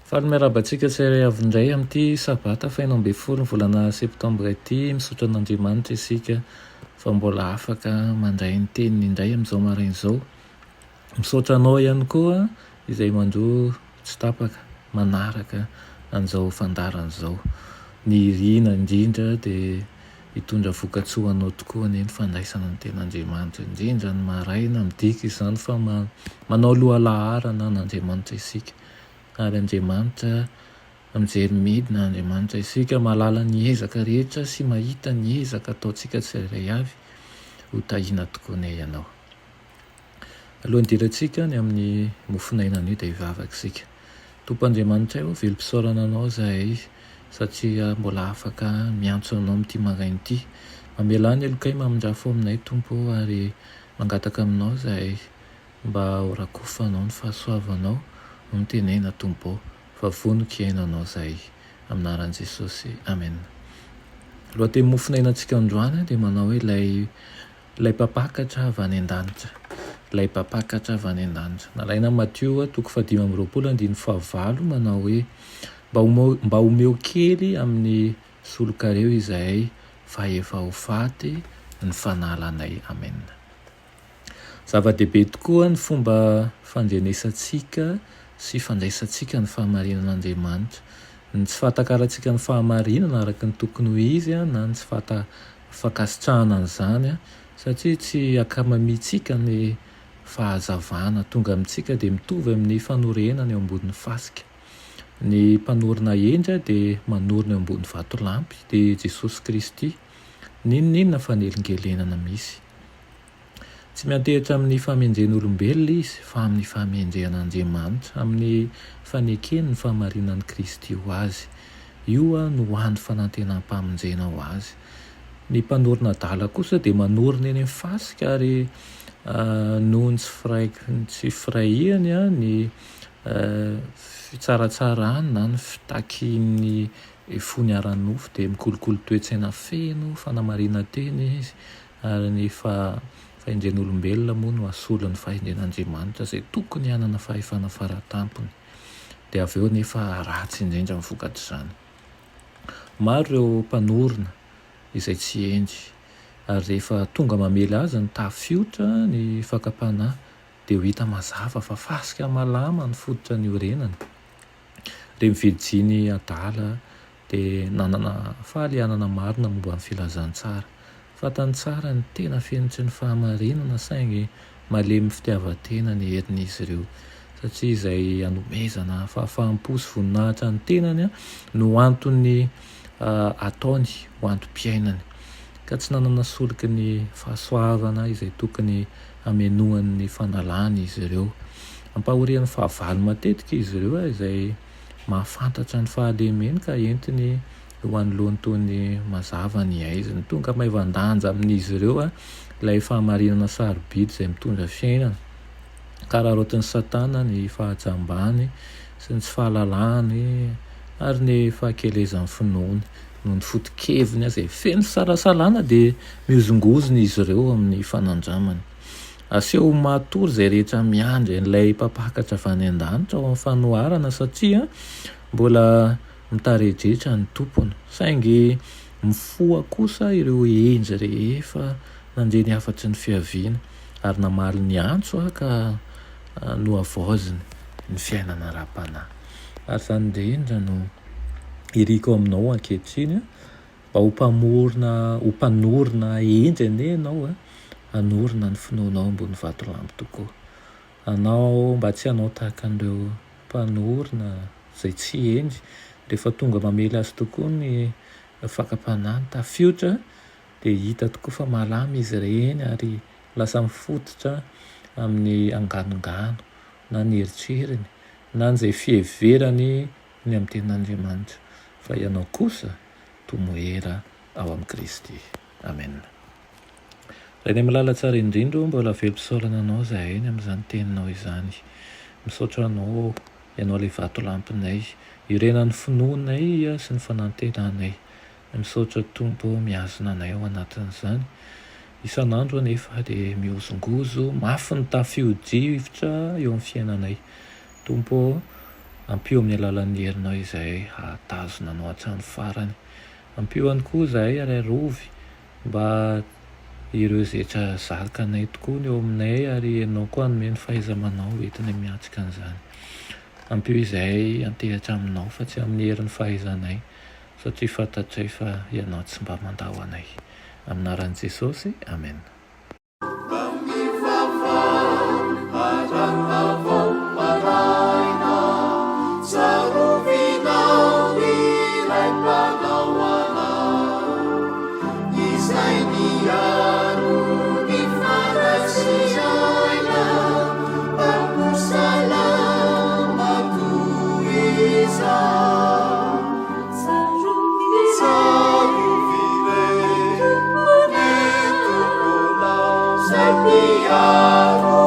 Faly miarabantsika tsirairay avy indray amin'ity sabata faina amby folo ny volana septambra ity, misaotra an'Andriamanitra isika fa mbola afaka mandray ny teniny indray amin'izao maraina izao. Misaotra anao ihany koa izay mandro tsy tapaka manaraka an'izao fandarana izao. Ny irina indrindra dia hitondra vokatsoa anao tokoa ny fandraisana ny ten'Andriamanitra, indrindra ny maraina midika izany fa manao lohalaharana n'Andriamanitra isika. Ary Andriamanitra mijery midina, Andriamanitra isika mahalala ny ezaka rehetra sy mahita ny ezaka ataontsika tsirairay avy ho tahiana tokoa ny ianao. Alohan'ny dirantsika ny amin'ny mofinainana io dia hivavaka isika. Tompo-Andriamanitra io, velom-pisaorana anao zahay satria mbola afaka miantso anao amin'ity maraina ity. Mamela ny elokay mamindrafo aminay Tompo ary mangataka aminao zahay mba horakofanao ny fahasoavanao no tenena Tompo fa vonoka iainanao zahay aminaran'i Jesosy. Amen. Lohateny mofinainantsika androany dia manao hoe ilay mpapakatra avy any an-danitra. Ilay mpapakatra avy any an-danitra. Nalaina Matteo 5:29 manao hoe mba homeo kely amin'ny solokareo izahay fa efa ho faty ny fanalanay. Amen. Zava-dehibe tokoa ny fomba fandrenesantsika sy fandraisantsika ny fahamarinan'Andriamanitra. Ny tsy fahatakarantsika ny fahamarinana araka ny tokony ho izy na ny tsy fankasitrahana an'izany satria tsy akamamitsika ny fahazavana tonga amintsika dia mitovy amin'ny fanorenana eo ambonin'ny fasika. Ny mpanorina endra dia manorina eo ambony vatolampy dia Jesosy Kristy. Ninona fanelingelenana misy? Tsy miantehitra amin'ny fahamenjen'olombelona izy fa amin'ny fahamenjen'Andriamanitra, amin'ny fanekeny ny fahamarinan'i Kristy ho azy. Io no andro fanantenam-pamonjena ho azy. Ny mpanorina adala kosa dia manorina eny amin'ny fasika ary noho ny tsy firahihany ny fitsaratsarany na ny fitakian'ny fony ara-nofo dia mikolokolo toe-tsaina feno fanamarinanteny izy ary ny fahendren'olombelona moa no asolo ny fahendren'Andriamanitra izay tokony hanana fahefana faratampony dia avy eo nefa ratsy indrindra ny vokatr'izany. Maro ireo mpanorina izay tsy endry ary rehefa tonga mamely azy ny tafiotra ny fakapanahy dia ho hita mazava fa fasika malama ny fototra ny orenany. Rehefa mividy adala dia nanana fahalianana marina momba ny filazantsara. Fantany tsara ny tena fenotry ny fahamarinana saingy malemy fitiavan-tena ny herin'izy ireo satria izay hanomezana fahafahampo sy voninahitra ny tenany no antony ataony ho antom-piainany ka tsy nanana solika ny fahasoavana izay tokony hamenohan'ny fanalany izy ireo. Ampahorian'ny fahavalo matetika izy ireo izay mahafantatra ny fahalemeny ka entiny ho anoloany toy mazava ny aiziny. Tonga maivandanja amin'izy ireo ilay fahamarinana sarobidy izay mitondra fiainana. Kararotin'ny Satana ny fahajambany sy ny tsy fahalalahany ary ny fahakelezan'ny finoany no ny foto-keviny izay feno sarasalana dia miozongozona izy ireo amin'ny fanandramany. Aseho matory izay rehetra miandry ilay mpapakatra avy any an-danitra ao amin'ny fanoharana satria mbola mitarejetra ny tompony saingy mifoha kosa ireo endry rehefa nandre ny afatry ny fiaviana ary namaly ny antso ka no avaoziny ny fiainana ra-panahy. Ary izany indrindra no iriko aminao ankehitriny mba ho mpanorina endry anie ianao hanorina ny finoanao ambony vatolampy tokoa. Anao mba tsy hanao tahaka an'ireo mpanorina izay tsy endry rehefa tonga mamely azy tokoa ny fakapanahy ny tafiotra dia hita tokoa fa malama izy ireny ary lasa mifototra amin'ny anganongano na ny eritreritany na n'izay fiheverany ny amin'ny ten'Andriamanitra fa ianao kosa tomoera ao amin'i Kristy. Amen. Raha ny milala tsara indrindra mbola velom-pisaorana anao zahay amin'izany teninao izany. Misaotra anao ianao ilay vatolampinay, irenan'ny finoanay sy ny fanantenanay misaotra Tompo miazona anay ao anatin'izany. Isan'andro anefa dia miozongozo, mafy ny tafio-drivotra eo amin'ny fiainanay. Tompo, ampio amin'ny alalan'ny herinao izay hatazona anao hatramin'ny farany. Ampio ihany koa izahay ary arovy mba ireo zetra zakanay tokoa ny eo aminay ary ianao koa hanome ny fahaiza-manao entina miatrika an'izany. Ampio izahay antehatra aminao fa tsy amin'ny herin'ny fahaizanay satria fantatray fa ianao tsy mba mandao anay. Amin'ny anaran'i Jesosy, amen. Savior.